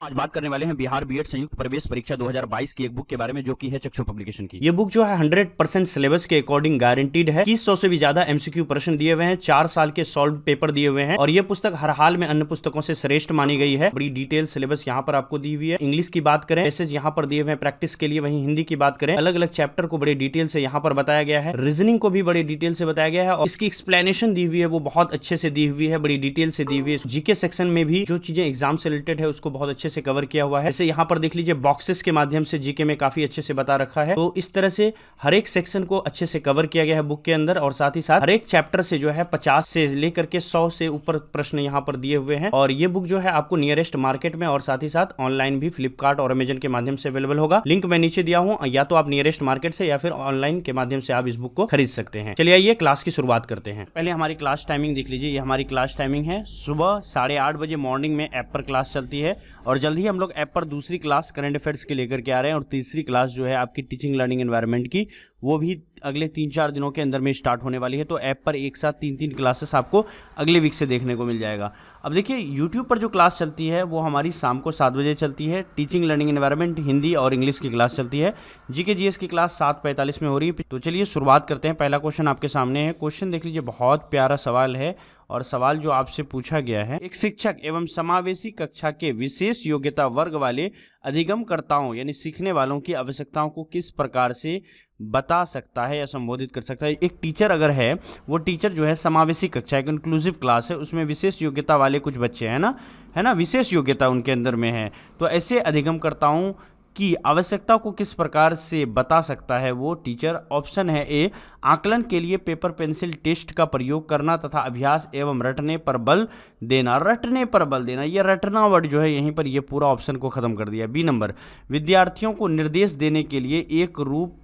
आज बात करने वाले हैं बिहार बीएड संयुक्त प्रवेश परीक्षा 2022 की एक बुक के बारे में जो कि है चक्षु पब्लिकेशन की। ये बुक जो है 100% सिलेबस के अकॉर्डिंग गारंटीड है। 2100 से भी ज्यादा एमसीक्यू प्रश्न दिए हुए हैं, 4 साल के सॉल्व पेपर दिए हुए हैं और ये पुस्तक हर हाल में अन्य पुस्तकों से श्रेष्ठ मानी गई है। बड़ी डिटेल सिलेबस यहाँ पर आपको दी हुई है। इंग्लिश की बात करें, पैसेज यहाँ पर दिए हुए हैं प्रैक्टिस के लिए, वहीं हिंदी की बात करें अलग अलग चैप्टर को बड़े डिटेल से यहाँ पर बताया गया है। रीजनिंग को भी बड़े डिटेल से बताया गया है और इसकी एक्सप्लेनेशन दी हुई है वो बहुत अच्छे से दी हुई है, बड़ी डिटेल से दी हुई है। जीके सेक्शन में भी जो चीजें एग्जाम से रिलेटेड है उसको बहुत अच्छे से कवर किया हुआ है। जैसे यहाँ पर देख लीजिए बॉक्सेस के माध्यम से जीके में काफी अच्छे से बता रखा है। तो इस तरह से हर एक सेक्शन को अच्छे से कवर किया गया है बुक के अंदर और साथ ही साथ हर एक चैप्टर से जो है 50 से लेकर के 100 से ऊपर प्रश्न यहाँ पर दिए हुए हैं। और ये बुक जो है आपको नियरेस्ट मार्केट में और साथ ही साथ ऑनलाइन भी फ्लिपकार्ट और अमेजन के माध्यम से अवेलेबल होगा। लिंक मैं नीचे दिया हूँ, या तो आप नियरेस्ट मार्केट से या फिर ऑनलाइन के माध्यम से आप इस बुक को खरीद सकते हैं। चलिए आइए क्लास की शुरुआत करते हैं। पहले हमारी क्लास टाइमिंग देख लीजिए। ये हमारी क्लास टाइमिंग है, सुबह 8:30 बजे मॉर्निंग में ऐप पर क्लास चलती है और जल्द ही हम लोग ऐप पर दूसरी क्लास करंट अफेयर्स की लेकर के आ रहे हैं और तीसरी क्लास जो है आपकी टीचिंग लर्निंग एनवायरनमेंट की वो भी अगले 3-4 दिनों के अंदर में स्टार्ट होने वाली है। तो ऐप पर एक साथ 3-3 क्लासेस आपको अगले वीक से देखने को मिल जाएगा। अब देखिए यूट्यूब पर जो क्लास चलती है वो हमारी शाम को 7 बजे चलती है। टीचिंग लर्निंग एनवायरनमेंट हिंदी और इंग्लिश की क्लास चलती है। जीके जीएस की क्लास 7:45 में हो रही है। तो चलिए शुरुआत करते हैं। पहला क्वेश्चन आपके सामने है। क्वेश्चन देख लीजिए, बहुत प्यारा सवाल है और सवाल जो आपसे पूछा गया है, एक शिक्षक एवं समावेशी कक्षा के विशेष योग्यता वर्ग वाले अधिगमकर्ताओं यानी सीखने वालों की आवश्यकताओं को किस प्रकार से बता सकता है या संबोधित कर सकता है। एक टीचर अगर है, वो टीचर जो है समावेशी कक्षा, एक इंक्लूसिव क्लास है, उसमें विशेष योग्यता वाले कुछ बच्चे हैं ना, विशेष योग्यता उनके अंदर में है। तो ऐसे अधिगमकर्ताओं की आवश्यकता को किस प्रकार से बता सकता है वो टीचर। ऑप्शन है ए, आकलन के लिए पेपर पेंसिल टेस्ट का प्रयोग करना तथा अभ्यास एवं रटने पर बल देना। रटने पर बल देना, ये रटना वर्ड जो है यहीं पर ये पूरा ऑप्शन को खत्म कर दिया। बी नंबर, विद्यार्थियों को निर्देश देने के लिए एक रूप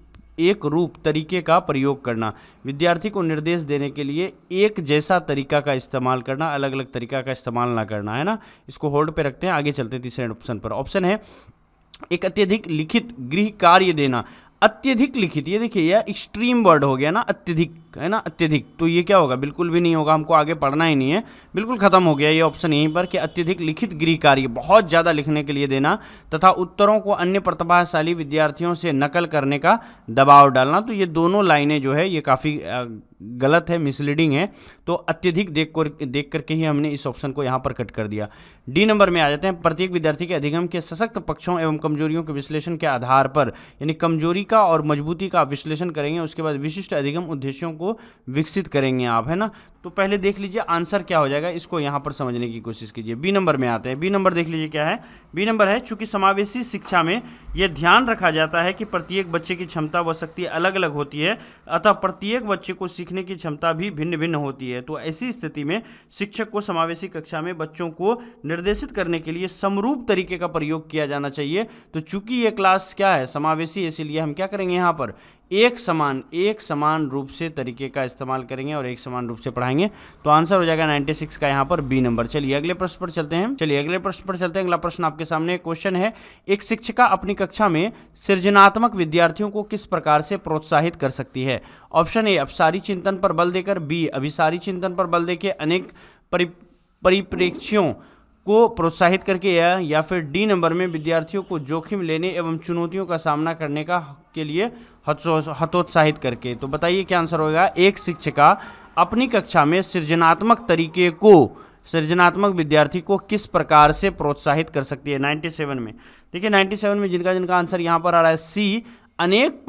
तरीके का प्रयोग करना। विद्यार्थी को निर्देश देने के लिए एक जैसा तरीका का इस्तेमाल करना, अलग अलग तरीका का इस्तेमाल ना करना, है ना। इसको होल्ड पे रखते हैं, आगे चलते हैं तीसरे ऑप्शन पर। ऑप्शन है एक अत्यधिक लिखित गृह कार्य देना। अत्यधिक लिखित, ये देखिए यह एक्सट्रीम वर्ड हो गया ना, अत्यधिक, है ना, अत्यधिक। तो ये क्या होगा, बिल्कुल भी नहीं होगा, हमको आगे पढ़ना ही नहीं है, बिल्कुल खत्म हो गया ये ऑप्शन यहीं पर कि अत्यधिक लिखित गृह कार्य, बहुत ज़्यादा लिखने के लिए देना तथा उत्तरों को अन्य प्रतिभाशाली विद्यार्थियों से नकल करने का दबाव डालना। तो ये दोनों लाइनें जो है ये काफ़ी गलत है, मिसलीडिंग है। तो अत्यधिक देख करके ही हमने इस ऑप्शन को यहाँ पर कट कर दिया। डी नंबर में आ जाते हैं। प्रत्येक विद्यार्थी के अधिगम के सशक्त पक्षों एवं कमजोरियों के विश्लेषण के आधार पर, यानी कमजोरी का और मजबूती का विश्लेषण करेंगे, उसके बाद विशिष्ट अधिगम उद्देश्यों को विकसित करेंगे आप, है ना। तो पहले देख लीजिए आंसर क्या हो जाएगा, इसको यहाँ पर समझने की कोशिश कीजिए। बी नंबर में आते हैं। बी नंबर देख लीजिए क्या है। बी नंबर है, चूंकि समावेशी शिक्षा में यह ध्यान रखा जाता है कि प्रत्येक बच्चे की क्षमता व शक्ति अलग अलग होती है, अतः प्रत्येक बच्चे को सीखने की क्षमता भी भिन्न भिन्न होती है। तो ऐसी स्थिति में शिक्षक को समावेशी कक्षा में बच्चों को निर्देशित करने के लिए समरूप तरीके का प्रयोग किया जाना चाहिए। तो चूंकि ये क्लास क्या है, समावेशी, इसीलिए हम क्या करेंगे यहाँ पर एक समान रूप से तरीके का इस्तेमाल करेंगे और एक समान रूप से पढ़ाएंगे। तो आंसर हो जाएगा 96 का यहाँ पर बी नंबर। चलिए अगले प्रश्न पर चलते हैं। अगला प्रश्न आपके सामने क्वेश्चन है, एक शिक्षिका अपनी कक्षा में सृजनात्मक विद्यार्थियों को किस प्रकार से प्रोत्साहित कर सकती है। ऑप्शन ए, अपसारी चिंतन पर बल देकर। बी, अभिसारी चिंतन पर बल देकर अनेक परिप्रेक्ष्यों को प्रोत्साहित करके, या फिर डी नंबर में विद्यार्थियों को जोखिम लेने एवं चुनौतियों का सामना करने के लिए हतोत्साहित करके। तो बताइए क्या आंसर होगा। एक शिक्षिका अपनी कक्षा में सृजनात्मक विद्यार्थी को किस प्रकार से प्रोत्साहित कर सकती है। 97 में देखिए, 97 में जिनका आंसर यहाँ पर आ रहा है सी, अनेक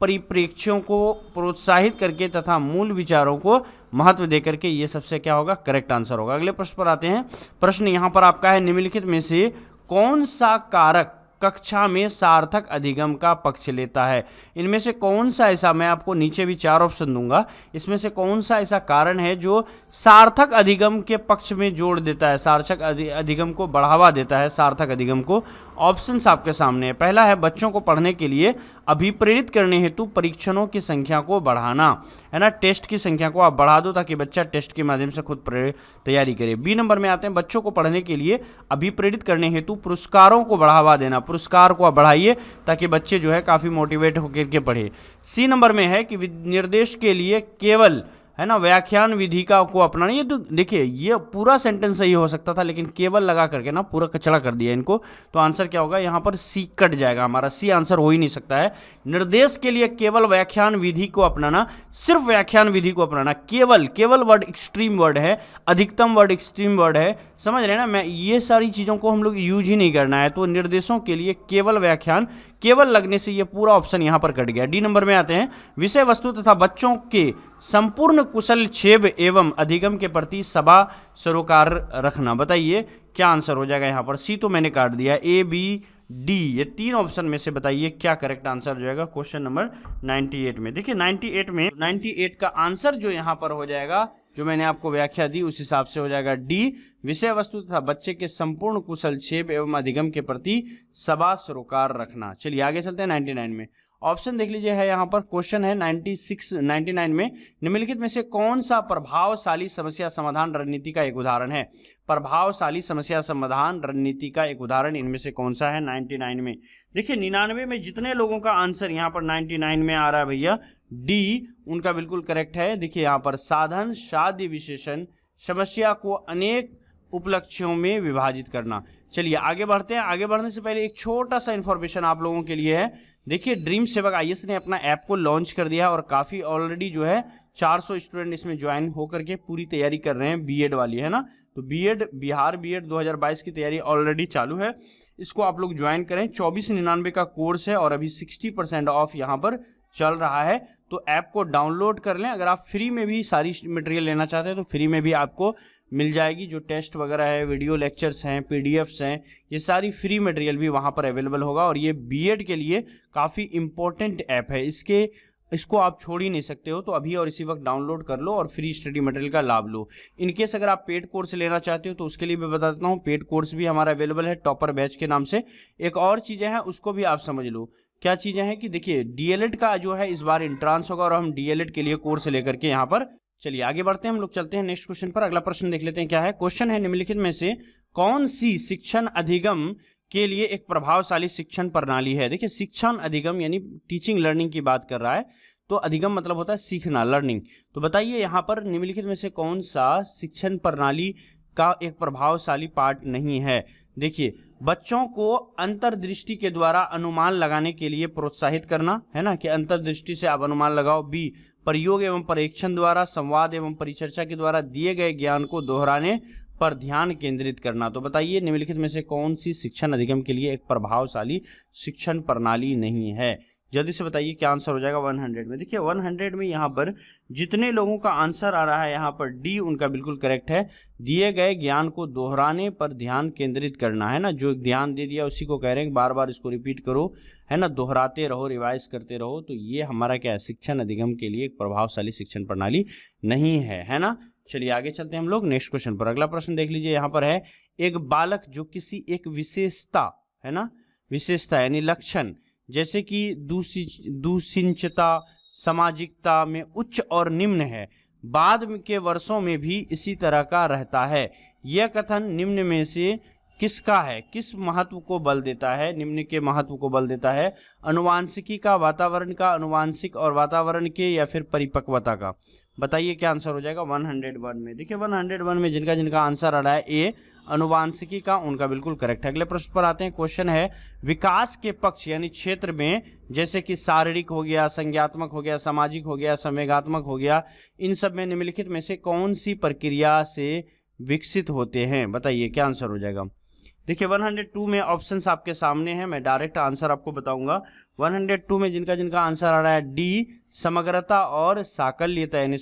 परिप्रेक्ष्यों को प्रोत्साहित करके तथा मूल विचारों को महत्व देकर के, ये सबसे क्या होगा, करेक्ट आंसर होगा। अगले प्रश्न पर आते हैं। प्रश्न यहाँ पर आपका है, निम्नलिखित में से कौन सा कारक कक्षा में सार्थक अधिगम का पक्ष लेता है। इनमें से कौन सा ऐसा, मैं आपको नीचे भी 4 ऑप्शन दूंगा, इसमें से कौन सा ऐसा कारण है जो सार्थक अधिगम के पक्ष में जोड़ देता है, सार्थक अधिगम को बढ़ावा देता है, सार्थक अधिगम को। ऑप्शंस आपके सामने है। पहला है, बच्चों को पढ़ने के लिए अभिप्रेरित करने हेतु परीक्षणों की संख्या को बढ़ाना, है ना, टेस्ट की संख्या को आप बढ़ा दो ताकि बच्चा टेस्ट के माध्यम से खुद तैयारी करे। बी नंबर में आते हैं, बच्चों को पढ़ने के लिए अभिप्रेरित करने हेतु पुरस्कारों को बढ़ावा देना, पुरस्कार को आप बढ़ाइए ताकि बच्चे जो है काफ़ी मोटिवेट होकर के पढ़े। सी नंबर में है कि निर्देश के लिए केवल है ना, व्याख्यान विधि का को अपनाना। ये तो देखिए ये पूरा सेंटेंस सही हो सकता था, लेकिन केवल लगा करके ना पूरा कचड़ा कर दिया इनको। तो आंसर क्या होगा यहाँ पर, सी कट जाएगा हमारा, सी आंसर हो ही नहीं सकता है। निर्देश के लिए केवल व्याख्यान विधि को अपनाना, सिर्फ व्याख्यान विधि को अपनाना, केवल, केवल वर्ड एक्सट्रीम वर्ड है, अधिकतम वर्ड एक्सट्रीम वर्ड है, समझ रहे हैं ना। मैं ये सारी चीज़ों को हम लोग यूज ही नहीं करना है। तो निर्देशों के लिए केवल व्याख्यान, केवल लगने से ये पूरा ऑप्शन यहाँ पर कट गया। डी नंबर में आते हैं, विषय वस्तु तथा बच्चों के संपूर्ण कुशल क्षेम एवं अधिगम के प्रति सभा सरोकार रखना। बताइए क्या आंसर हो जाएगा यहाँ पर। सी तो मैंने काट दिया, ए बी डी, ये तीन ऑप्शन में से बताइए क्या करेक्ट आंसर हो जाएगा क्वेश्चन नंबर 98 में। देखिए 98 का आंसर जो यहाँ पर हो जाएगा, जो मैंने आपको व्याख्या दी उस हिसाब से हो जाएगा डी, विषय वस्तु तथा बच्चे के संपूर्ण कुशल क्षेम एवं अधिगम के प्रति सभा सरोकार रखना। चलिए आगे चलते हैं 99 में। ऑप्शन देख लीजिए है यहाँ पर, क्वेश्चन है 99 में, निम्नलिखित में से कौन सा प्रभावशाली समस्या समाधान रणनीति का एक उदाहरण है। प्रभावशाली समस्या समाधान रणनीति का एक उदाहरण इनमें से कौन सा है 99 में। देखिए 99 में जितने लोगों का आंसर यहाँ पर 99 में आ रहा है भैया, डी उनका बिल्कुल करेक्ट है। देखिए यहाँ पर साधन साध्य विशेषण, समस्या को अनेक उपलक्ष्यों में विभाजित करना। चलिए आगे बढ़ते हैं। आगे बढ़ने से पहले एक छोटा सा इंफॉर्मेशन आप लोगों के लिए है। देखिए ड्रीम सेवक आईएएस ने अपना ऐप को लॉन्च कर दिया और काफ़ी ऑलरेडी जो है 400 स्टूडेंट इसमें ज्वाइन होकर के पूरी तैयारी कर रहे हैं, बीएड वाली, है ना। तो बीएड, बिहार बीएड 2022 की तैयारी ऑलरेडी चालू है। इसको आप लोग ज्वाइन करें। 2499 का कोर्स है और अभी 60% ऑफ यहाँ पर चल रहा है। तो ऐप को डाउनलोड कर लें। अगर आप फ्री में भी सारी मटेरियल लेना चाहते हैं तो फ्री में भी आपको मिल जाएगी। जो टेस्ट वगैरह है, वीडियो लेक्चर्स हैं, पीडीएफ्स हैं, ये सारी फ्री मटेरियल भी वहाँ पर अवेलेबल होगा। और ये बीएड के लिए काफ़ी इम्पोर्टेंट ऐप है, इसको आप छोड़ ही नहीं सकते हो। तो अभी और इसी वक्त डाउनलोड कर लो और फ्री स्टडी मटेरियल का लाभ लो। इनकेस अगर आप पेड कोर्स लेना चाहते हो तो उसके लिए मैं बता देता हूँ, पेड कोर्स भी हमारा अवेलेबल है टॉपर बैच के नाम से। एक और चीज़ें हैं उसको भी आप समझ लो। क्या चीज़ें हैं कि देखिए डीएलएड का जो है इस बार एंट्रांस होगा और हम डीएलएड के लिए कोर्स लेकर के यहाँ पर, चलिए आगे बढ़ते हैं हम लोग, चलते हैं नेक्स्ट क्वेश्चन पर। अगला प्रश्न देख लेते हैं क्या है। क्वेश्चन है, निम्नलिखित में से कौन सी शिक्षण अधिगम के लिए एक प्रभावशाली शिक्षण प्रणाली है। देखिए शिक्षण अधिगम यानी टीचिंग लर्निंग की बात कर रहा है, तो अधिगम मतलब होता है सीखना, लर्निंग। तो बताइए यहाँ पर निम्नलिखित में से कौन सा शिक्षण प्रणाली का एक प्रभावशाली पार्ट नहीं है। देखिए बच्चों को अंतर्दृष्टि के द्वारा अनुमान लगाने के लिए प्रोत्साहित करना, है ना, कि अंतर्दृष्टि से आप अनुमान लगाओ। बी, प्रयोग एवं परीक्षण द्वारा, संवाद एवं परिचर्चा के द्वारा दिए गए ज्ञान को दोहराने पर ध्यान केंद्रित करना। तो बताइए निम्नलिखित में से कौन सी शिक्षण अधिगम के लिए एक प्रभावशाली शिक्षण प्रणाली नहीं है। जल्दी से बताइए क्या आंसर हो जाएगा 100 में। देखिए 100 में यहाँ पर जितने लोगों का आंसर आ रहा है यहाँ पर डी उनका बिल्कुल करेक्ट है। दिए गए ज्ञान को दोहराने पर ध्यान केंद्रित करना, है ना, जो ध्यान दे दिया उसी को कह रहे हैं, बार बार इसको रिपीट करो, है ना, दोहराते रहो, रिवाइज करते रहो। तो ये हमारा क्या है, शिक्षण अधिगम के लिए एक प्रभावशाली शिक्षण प्रणाली नहीं है ना। चलिए आगे चलते हैं हम लोग नेक्स्ट क्वेश्चन पर। अगला प्रश्न देख लीजिए यहाँ पर है, एक बालक जो किसी एक विशेषता, है ना, विशेषता यानी लक्षण जैसे कि दूसिंचता, सामाजिकता में उच्च और निम्न है, बाद के वर्षों में भी इसी तरह का रहता है। यह कथन निम्न में से किसका है, किस महत्व को बल देता है, निम्न के महत्व को बल देता है। अनुवांशिकी का, वातावरण का, अनुवांशिक और वातावरण के, या फिर परिपक्वता का। बताइए क्या आंसर हो जाएगा 101 में। देखिए 101 में जिनका जिनका आंसर आ रहा है ए, अनुवांशिकी का, उनका बिल्कुल करेक्ट है। अगले प्रश्न पर आते हैं। क्वेश्चन है, विकास के पक्ष यानी क्षेत्र में, जैसे कि शारीरिक हो गया, संज्ञात्मक हो गया, सामाजिक हो गया, संवेगात्मक हो गया, इन सब में निम्नलिखित में से कौन सी प्रक्रिया से विकसित होते हैं। बताइए क्या आंसर हो जाएगा। देखिए 102 में ऑप्शंस आपके सामने हैं, मैं डायरेक्ट आंसर आपको बताऊंगा। 102 में जिनका जिनका आंसर आ रहा है डी, समग्रता और साकल्यता यानी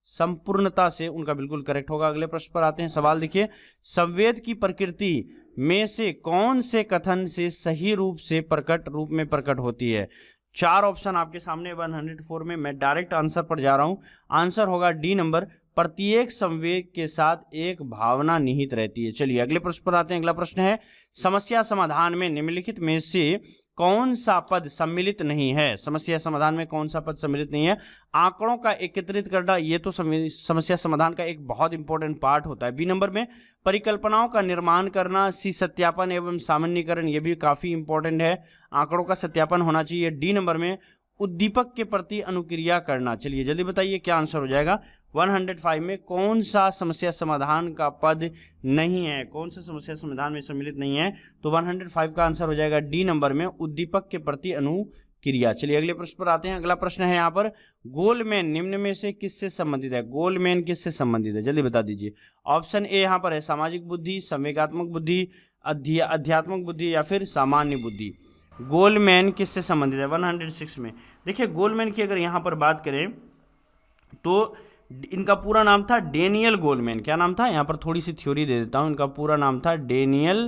संपूर्णता से, उनका बिल्कुल करेक्ट होगा। अगले प्रश्न पर आते हैं। सवाल देखिए, संवेद की प्रकृति में से कौन से कथन से सही रूप से प्रकट रूप में प्रकट होती है। 4 ऑप्शन आपके सामने 104 में, मैं डायरेक्ट आंसर पर जा रहा हूं। आंसर होगा डी नंबर, प्रत्येक संवेग के साथ एक भावना निहित रहती है। चलिए अगले प्रश्न पर आते हैं। अगला प्रश्न है, समस्या समाधान में निम्नलिखित में से कौन सा पद सम्मिलित नहीं है। समस्या समाधान में कौन सा पद सम्मिलित नहीं है। आंकड़ों का एकत्रित करना, ये तो समस्या समाधान का एक बहुत इंपॉर्टेंट पार्ट होता है। बी नंबर में परिकल्पनाओं का निर्माण करना। सी, सत्यापन एवं सामान्यीकरण, ये भी काफ़ी इंपॉर्टेंट है, आंकड़ों का सत्यापन होना चाहिए। डी नंबर में उद्दीपक के प्रति अनुक्रिया करना। चलिए जल्दी बताइए क्या आंसर हो जाएगा। 105 में कौन सा समस्या समाधान का पद नहीं है, कौन सा समस्या समाधान में सम्मिलित नहीं है? तो 105 का आंसर हो जाएगा डी नंबर में, उद्दीपक के प्रति अनुक्रिया। चलिए अगले प्रश्न पर आते हैं। अगला प्रश्न है यहाँ पर, गोलमैन निम्न में से किससे संबंधित है? गोलमैन किससे संबंधित है, जल्दी बता दीजिए। ऑप्शन ए यहाँ पर है सामाजिक बुद्धि, संवेगात्मक बुद्धि, अध्यात्मक बुद्धि या फिर सामान्य बुद्धि। गोलमैन किससे संबंधित है? 106 में देखिए गोलमैन की अगर यहाँ पर बात करें तो इनका पूरा नाम था डेनियल गोलमैन। क्या नाम था? यहाँ पर थोड़ी सी थ्योरी दे देता हूँ। इनका पूरा नाम था डेनियल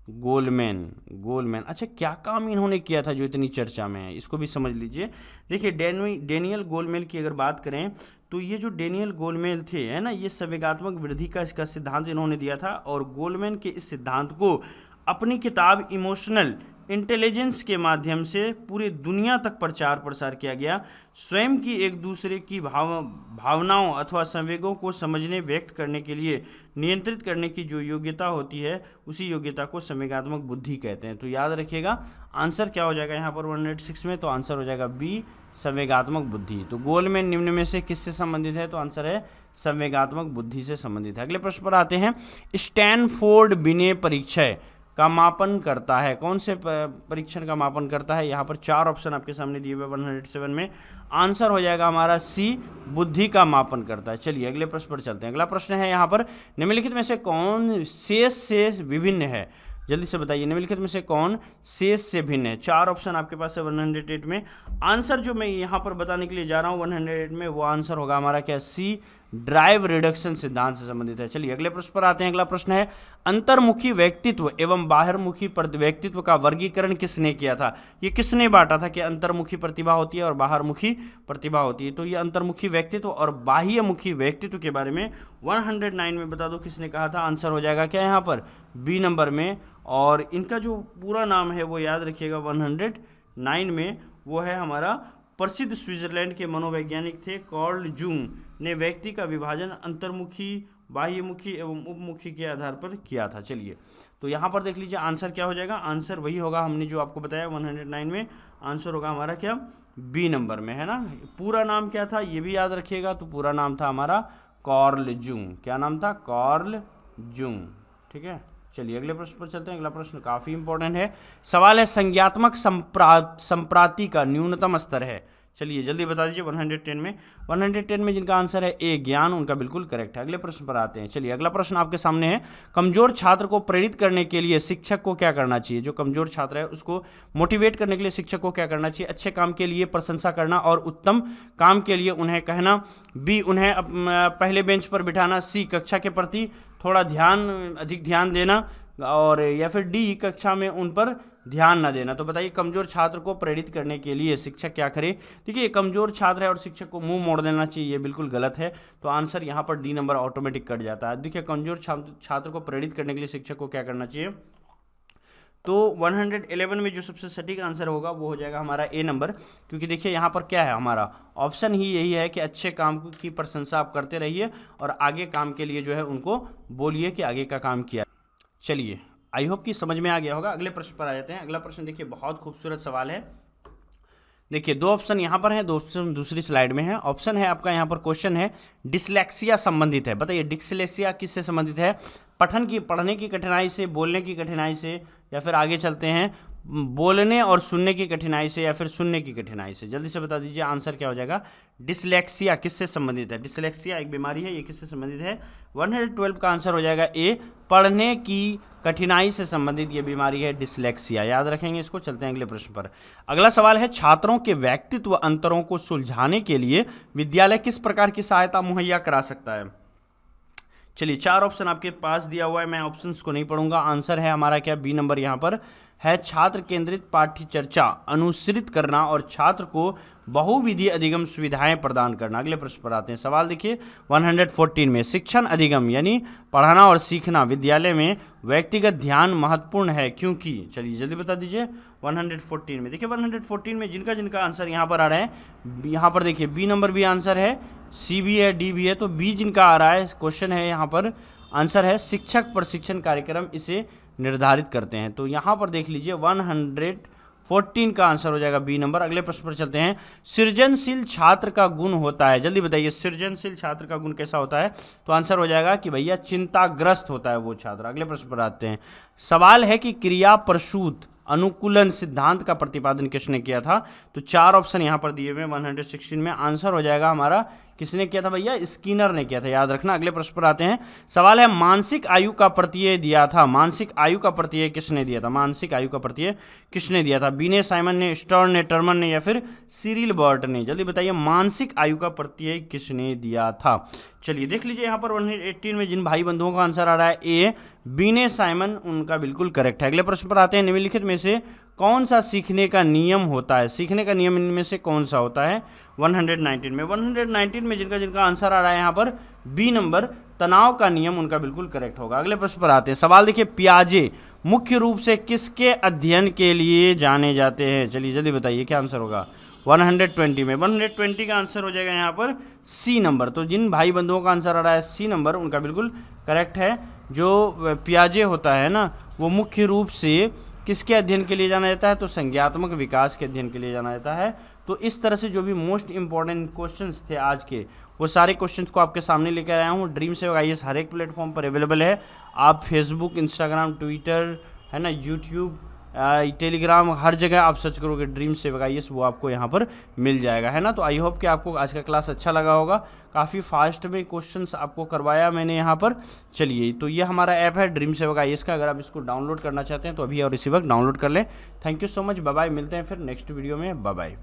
गोलमैन। अच्छा, क्या काम इन्होंने किया था जो इतनी चर्चा में है, इसको भी समझ लीजिए। देखिए डेनियल गोलमैन की अगर बात करें तो ये जो डेनियल गोलमैन थे, है ना, ये संवेगात्मक वृद्धि का इसका सिद्धांत इन्होंने दिया था। और गोलमैन के इस सिद्धांत को अपनी किताब इमोशनल इंटेलिजेंस के माध्यम से पूरी दुनिया तक प्रचार प्रसार किया गया। स्वयं की एक दूसरे की भावनाओं अथवा संवेगों को समझने, व्यक्त करने के लिए नियंत्रित करने की जो योग्यता होती है, उसी योग्यता को संवेगात्मक बुद्धि कहते हैं। तो याद रखिएगा आंसर क्या हो जाएगा यहाँ पर 106 में, तो आंसर हो जाएगा बी, संवेगात्मक बुद्धि। तो गोलमैन निम्न में से किससे संबंधित है? तो आंसर है संवेगात्मक बुद्धि से संबंधित है। अगले प्रश्न पर आते हैं। स्टैनफोर्ड बिने परीक्षय का मापन करता है। कौन से परीक्षण का मापन करता है? यहाँ पर 4 ऑप्शन आपके सामने दिए हुए 107 में। आंसर हो जाएगा हमारा सी, बुद्धि का मापन करता है। चलिए अगले प्रश्न पर चलते हैं। अगला प्रश्न है यहाँ पर, निम्नलिखित में से कौन शेष से विभिन्न है? जल्दी से बताइए, निम्नलिखित में से कौन शेष से भिन्न है? 4 ऑप्शन आपके पास है 108 में। आंसर जो मैं यहाँ पर बताने के लिए जा रहा हूँ 108 में, वो आंसर होगा हमारा क्या? सी, ड्राइव रिडक्शन सिद्धांत से संबंधित है। चलिए अगले प्रश्न पर आते हैं। अगला प्रश्न है, अंतर्मुखी व्यक्तित्व एवं बाहरमुखी व्यक्तित्व का वर्गीकरण किसने किया था? ये किसने बांटा था कि अंतर्मुखी प्रतिभा होती है और बाहरमुखी प्रतिभा होती है? तो ये अंतर्मुखी व्यक्तित्व और बाह्यमुखी व्यक्तित्व के बारे में 109 में बता दो किसने कहा था। आंसर हो जाएगा क्या यहाँ पर? बी नंबर में। और इनका जो पूरा नाम है वो याद रखिएगा 109 में, वो है हमारा प्रसिद्ध स्विट्जरलैंड के मनोवैज्ञानिक थे कार्ल जूंग ने व्यक्ति का विभाजन अंतर्मुखी, बाह्यमुखी एवं उपमुखी के आधार पर किया था। चलिए तो यहाँ पर देख लीजिए आंसर क्या हो जाएगा। आंसर वही होगा हमने जो आपको बताया 109 में। आंसर होगा हमारा क्या? बी नंबर में, है ना। पूरा नाम क्या था ये भी याद रखिएगा। तो पूरा नाम था हमारा कार्ल जूंग। क्या नाम था? Carl Jung. ठीक है, चलिए अगले प्रश्न पर चलते हैं। अगला प्रश्न काफ़ी इंपॉर्टेंट है। सवाल है, संज्ञात्मक संप्राति का न्यूनतम स्तर है। चलिए जल्दी बता दीजिए 110 में जिनका आंसर है ए, ज्ञान, उनका बिल्कुल करेक्ट है। अगले प्रश्न पर आते हैं। चलिए अगला प्रश्न आपके सामने है, कमजोर छात्र को प्रेरित करने के लिए शिक्षक को क्या करना चाहिए? जो कमजोर छात्र है उसको मोटिवेट करने के लिए शिक्षक को क्या करना चाहिए? अच्छे काम के लिए प्रशंसा करना और उत्तम काम के लिए उन्हें कहना। बी, उन्हें पहले बेंच पर बिठाना। सी, कक्षा के प्रति थोड़ा अधिक ध्यान देना। और या फिर डी, कक्षा में उन पर ध्यान न देना। तो बताइए कमजोर छात्र को प्रेरित करने के लिए शिक्षक क्या करे? देखिए कमजोर छात्र है और शिक्षक को मुंह मोड़ देना चाहिए, ये बिल्कुल गलत है। तो आंसर यहाँ पर डी नंबर ऑटोमेटिक कट जाता है। देखिए कमजोर छात्र को प्रेरित करने के लिए शिक्षक को क्या करना चाहिए? तो 111 में जो सबसे सटीक आंसर होगा वो हो जाएगा हमारा ए नंबर। क्योंकि देखिए यहाँ पर क्या है, हमारा ऑप्शन ही यही है कि अच्छे काम की प्रशंसा आप करते रहिए और आगे काम के लिए जो है उनको बोलिए कि आगे का काम किया। चलिए आई होप कि समझ में आ गया होगा। अगले प्रश्न पर आ जाते हैं। अगला प्रश्न देखिए बहुत खूबसूरत सवाल है। देखिए 2 ऑप्शन यहाँ पर हैं, 2 ऑप्शन दूसरी स्लाइड में है। ऑप्शन है आपका यहाँ पर, क्वेश्चन है डिसलेक्सिया संबंधित है। बताइए डिसलेक्सिया किससे संबंधित है? पढ़ने की कठिनाई से, बोलने की कठिनाई से, या फिर आगे चलते हैं बोलने और सुनने की कठिनाई से, या फिर सुनने की कठिनाई से? जल्दी से बता दीजिए आंसर क्या हो जाएगा। डिसलेक्सिया किससे संबंधित है? डिसलेक्सिया एक बीमारी है, ये किससे संबंधित है? 112 का आंसर हो जाएगा ए, पढ़ने की कठिनाई से संबंधित ये बीमारी है डिसलेक्सिया। याद रखेंगे इसको। चलते हैं अगले प्रश्न पर। अगला सवाल है, छात्रों के व्यक्तित्व अंतरों को सुलझाने के लिए विद्यालय किस प्रकार की सहायता मुहैया करा सकता है? चलिए 4 ऑप्शन आपके पास दिया हुआ है, मैं ऑप्शंस को नहीं पढ़ूंगा। आंसर है हमारा क्या? बी नंबर यहाँ पर है, छात्र केंद्रित पाठ्य चर्चा अनुसृत करना और छात्र को बहुविधीय अधिगम सुविधाएं प्रदान करना। अगले प्रश्न पर आते हैं। सवाल देखिए 114 में, शिक्षण अधिगम यानी पढ़ाना और सीखना विद्यालय में व्यक्तिगत ध्यान महत्वपूर्ण है क्योंकि? चलिए जल्दी बता दीजिए 114 में। देखिए 114 में जिनका आंसर यहाँ पर आ रहा है, यहाँ पर देखिए बी नंबर भी आंसर है, सी भी है, डी भी है। तो बी जिनका आ रहा है, क्वेश्चन है यहाँ पर, आंसर है शिक्षक प्रशिक्षण कार्यक्रम इसे निर्धारित करते हैं। तो यहाँ पर देख लीजिए 14 का आंसर हो जाएगा बी नंबर। अगले प्रश्न पर चलते हैं। सृजनशील छात्र का गुण होता है, जल्दी बताइए सृजनशील छात्र का गुण कैसा होता है? तो आंसर हो जाएगा कि भैया चिंताग्रस्त होता है वो छात्र। अगले प्रश्न पर आते हैं। सवाल है कि क्रिया प्रसूत अनुकूलन सिद्धांत का प्रतिपादन किसने किया था? तो 4 ऑप्शन यहां पर दिए हुए 116 में। आंसर हो जाएगा हमारा, किसने किया था भैया? स्किनर ने किया था, याद रखना। अगले प्रश्न पर आते हैं। सवाल है मानसिक आयु का प्रत्यय दिया था, मानसिक आयु का प्रत्यय किसने दिया था? मानसिक आयु का प्रत्यय किसने दिया था? बीने, साइमन ने, स्टर्न ने, टर्मन ने या फिर सिरिल बर्ट ने? जल्दी बताइए मानसिक आयु का प्रत्यय किसने दिया था? चलिए देख लीजिए यहाँ पर 118 में जिन भाई बंधुओं का आंसर आ रहा है ए, बीने, साइमन, उनका बिल्कुल करेक्ट है। अगले प्रश्न पर आते हैं। निम्नलिखित में से कौन सा सीखने का नियम होता है? सीखने का नियम इनमें से कौन सा होता है? 119 में जिनका आंसर आ रहा है यहाँ पर बी नंबर, तनाव का नियम, उनका बिल्कुल करेक्ट होगा। अगले प्रश्न पर आते हैं। सवाल देखिए, पियाजे मुख्य रूप से किसके अध्ययन के लिए जाने जाते हैं? चलिए जल्दी बताइए क्या आंसर होगा? 120 में 120 का आंसर हो जाएगा यहाँ पर सी नंबर। तो जिन भाई बंधुओं का आंसर आ रहा है सी नंबर, उनका बिल्कुल करेक्ट है। जो पियाजे होता है ना, वो मुख्य रूप से किसके अध्ययन के लिए जाना जाता है? तो संज्ञात्मक विकास के अध्ययन के लिए जाना जाता है। तो इस तरह से जो भी मोस्ट इंपॉर्टेंट क्वेश्चंस थे आज के, वो सारे क्वेश्चंस को आपके सामने लेकर आया हूँ। ड्रीम सेवक आईएएस हर एक प्लेटफॉर्म पर अवेलेबल है। आप फेसबुक, इंस्टाग्राम, ट्विटर, है ना, यूट्यूब, टेलीग्राम, हर जगह आप सर्च करोगे ड्रीम सेवक आईएएस, वो आपको यहाँ पर मिल जाएगा, है ना। तो आई होप कि आपको आज का क्लास अच्छा लगा होगा। काफ़ी फास्ट में क्वेश्चंस आपको करवाया मैंने यहाँ पर। चलिए, तो ये हमारा ऐप है ड्रीम सेवक आईएएस का। अगर आप इसको डाउनलोड करना चाहते हैं तो अभी और इसी वक्त डाउनलोड कर लें। Thank you so much, bye bye. मिलते हैं फिर नेक्स्ट वीडियो में, बाय बाय।